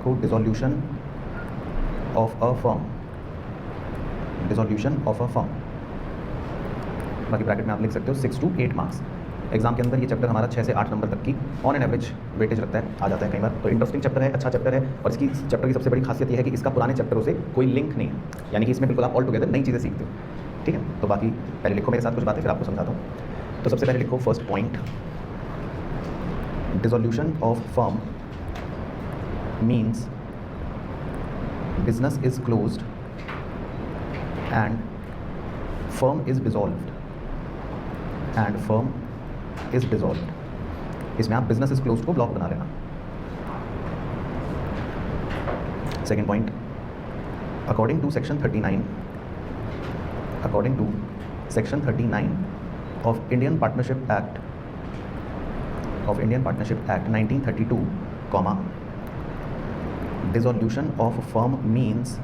लिखो dissolution of a firm, dissolution of a firm. बाकी bracket में आप लिख सकते हो 6 to 8 मार्क्स। एग्जाम के अंदर ये चैप्टर हमारा 6 से 8 नंबर तक की ऑन एन एवरेज वेटेज रखता है, आ जाता है कई बार। तो इंटरेस्टिंग चैप्टर है, अच्छा चैप्टर है, और इसकी चैप्टर की सबसे बड़ी खासियत ये है कि इसका पुराने चैप्टरों से कोई लिंक नहीं है, यानी कि इसमें बिल्कुल आप ऑल टुगेदर नई चीज़ें सीखते हो। ठीक है, तो बाकी पहले लिखो मेरे साथ कुछ बातें, फिर आपको समझाता हूँ। तो सबसे पहले लिखो first point, dissolution of firm means business is closed and firm is dissolved, and firm is dissolved. इसमें आप बिजनेस इज क्लोज्ड को ब्लॉक बना लेना। Second point, according to section 39, according to section 39 of Indian partnership act, of Indian partnership act 1932, comma, dissolution of firm means,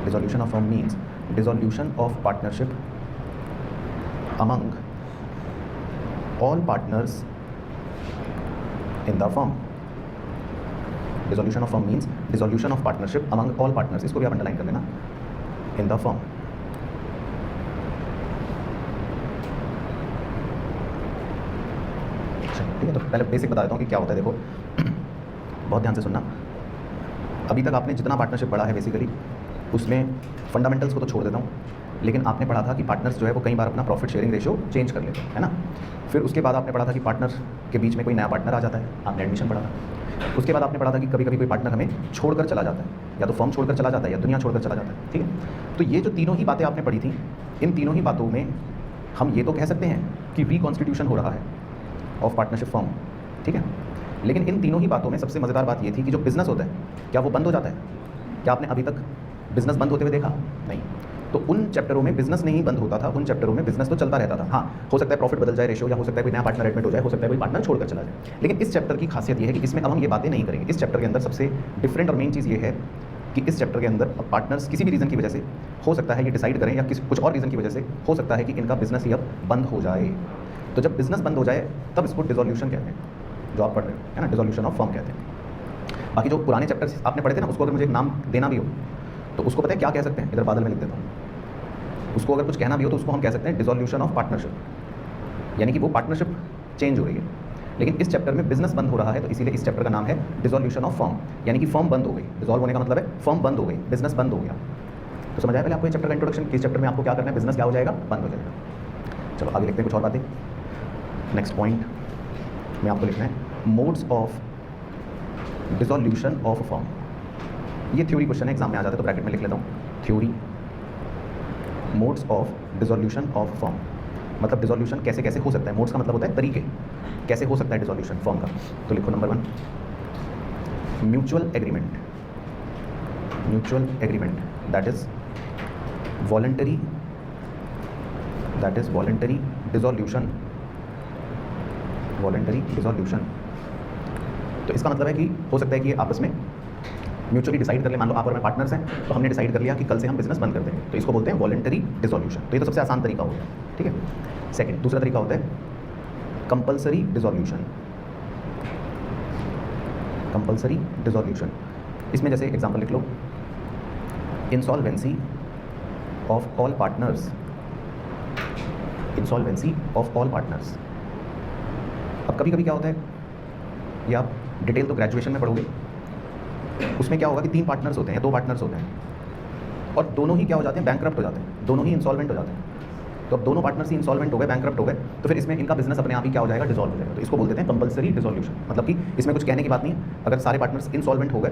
dissolution of firm means dissolution of partnership among all partners in the firm। dissolution of firm means dissolution of partnership among all partners, इसको भी आप underline कर लेना, in the firm। ठीक है, तो पहले basic बता देता हूँ कि क्या होता है। देखो बहुत ध्यान से सुनना। अभी तक आपने जितना पार्टनरशिप पढ़ा है बेसिकली उसमें फंडामेंटल्स को तो छोड़ देता हूँ, लेकिन आपने पढ़ा था कि पार्टनर्स जो है वो कई बार अपना प्रॉफिट शेयरिंग रेशियो चेंज कर लेते हैं, है ना। फिर उसके बाद आपने पढ़ा था कि पार्टनर के बीच में कोई नया पार्टनर आ जाता है, आपने एडमिशन पढ़ा था। उसके बाद आपने पढ़ा था कि कभी कभी कोई पार्टनर हमें छोड़कर चला जाता है, या तो फर्म छोड़कर चला जाता है या दुनिया छोड़कर चला जाता है। ठीक है, तो ये जो तीनों ही बातें आपने पढ़ी थी, इन तीनों ही बातों में हम ये तो कह सकते हैं कि रिकॉन्स्टिट्यूशन हो रहा है ऑफ पार्टनरशिप फर्म। ठीक है, लेकिन इन तीनों ही बातों में सबसे मज़ेदार बात ये थी कि जो बिज़नेस होता है क्या वो बंद हो जाता है? क्या आपने अभी तक बिज़नेस बंद होते हुए देखा? नहीं। तो उन चैप्टरों में बिजनेस नहीं बंद होता था, उन चैप्टरों में बिजनेस तो चलता रहता था। हाँ, हो सकता है प्रॉफिट बदल जाए रेशियो, या हो सकता है कोई नया पार्टनर एडमिट हो जाए, हो सकता है कोई पार्टनर छोड़कर चला जाए। लेकिन इस चैप्टर की खासियत ये है कि इसमें अब हम ये बातें नहीं करेंगे। इस चैप्टर के अंदर सबसे डिफरेंट और मेन चीज़ ये है कि इस चैप्टर के अंदर पार्टनर्स किसी भी रीज़न की वजह से हो सकता है ये डिसाइड करें, या कुछ और रीज़न की वजह से हो सकता है कि इनका बिजनेस ही अब बंद हो जाए। तो जब बिजनेस बंद हो जाए तब इसको डिसोल्यूशन कहते हैं, जो आप पढ़ रहे हो, है ना, डिसोल्यूशन ऑफ फर्म कहते हैं। बाकी जो पुराने चैप्टर्स आपने पढ़े थे ना, उसको अगर मुझे एक नाम देना भी हो तो उसको पता है क्या कह सकते हैं? इधर बादल में लिख देता हूँ। उसको अगर कुछ कहना भी हो तो उसको हम कह सकते हैं डिसोल्यूशन ऑफ पार्टनरशिप, यानी कि वो पार्टनरशिप चेंज हो रही है। लेकिन इस चैप्टर में बिजनेस बंद हो रहा है, तो इसीलिए इस चैप्टर का नाम है डिसोल्यूशन ऑफ फर्म, यानी कि फर्म बंद हो गई। डिसॉल्व होने का मतलब है फर्म बंद हो गई, बिजनेस बंद हो गया। तो समझ आया पहले आपको ये चैप्टर का इंट्रोडक्शन, किस चैप्टर में आपको क्या करना है, बिजनेस क्या हो जाएगा, बंद हो जाएगा। चलो आगे लिखते हैं कुछ और बातें। नेक्स्ट पॉइंट में आपको लिखना है modes of dissolution of firm. ये थ्योरी क्वेश्चन है, एग्जाम में आ जाता है, तो ब्रैकेट में लिख लेता हूँ theory, modes of dissolution of firm. मतलब डिसोल्यूशन कैसे कैसे हो सकता है, मोड्स का मतलब होता है तरीके, कैसे हो सकता है डिसोल्यूशन फर्म का। तो लिखो number 1 mutual agreement, mutual agreement that is voluntary, that is voluntary dissolution, voluntary dissolution. तो इसका मतलब है कि हो सकता है कि आपस में म्यूचुअली डिसाइड कर ले। मान लो आप और मैं पार्टनर्स हैं, तो हमने डिसाइड कर लिया कि कल से हम बिजनेस बंद कर देंगे, तो इसको बोलते हैं वॉलंटरी डिसोल्यूशन। तो ये तो सबसे आसान तरीका हो गया। ठीक है, सेकंड दूसरा तरीका होता है कंपल्सरी डिसोल्यूशन, कंपल्सरी डिसोल्यूशन। इसमें जैसे एग्जांपल लिख लो insolvency of all partners, insolvency of all partners. अब कभी कभी क्या होता है, ये आप डिटेल तो ग्रेजुएशन में पढ़ोगे, उसमें क्या होगा कि 3 पार्टनर्स होते हैं, 2 पार्टनर्स होते हैं, और दोनों ही क्या हो जाते हैं, बैंकक्रप्ट हो जाते हैं, दोनों ही इंसॉल्वेंट हो जाते हैं। तो अब दोनों पार्टनर्स ही इंसॉल्वेंट हो गए, बैंकक्रप्ट हो गए, तो फिर इसमें इनका बिजनेस अपने आप ही क्या हो जाएगा, डिसॉल्व हो जाएगा। तो इसको बोलते हैं कंपल्सरी डिसोल्यूशन। मतलब कि इसमें कुछ कहने की बात नहीं है, अगर सारे पार्टनर्स इंसॉल्वेंट हो गए